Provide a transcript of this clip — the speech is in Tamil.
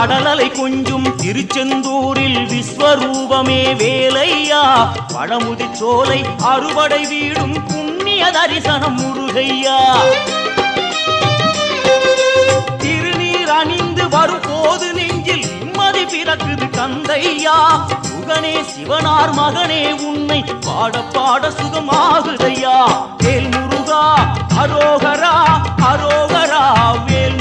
கடலலை கொஞ்சும் திருச்செந்தூரில் விஸ்வரூபமே வேலையா பழமுதி சோலை அறுபடை வீடும் புண்ணிய தரிசனம் முருகையா திருநீர் அணிந்து வரும் போது நெஞ்சில் நிம்மதி பிறக்குது கந்தையா சுகனே சிவனார் மகனே உன்னை பாட பாட சுகமாகுதையா வேல் முருகா அரோகரா அரோகரா வேல்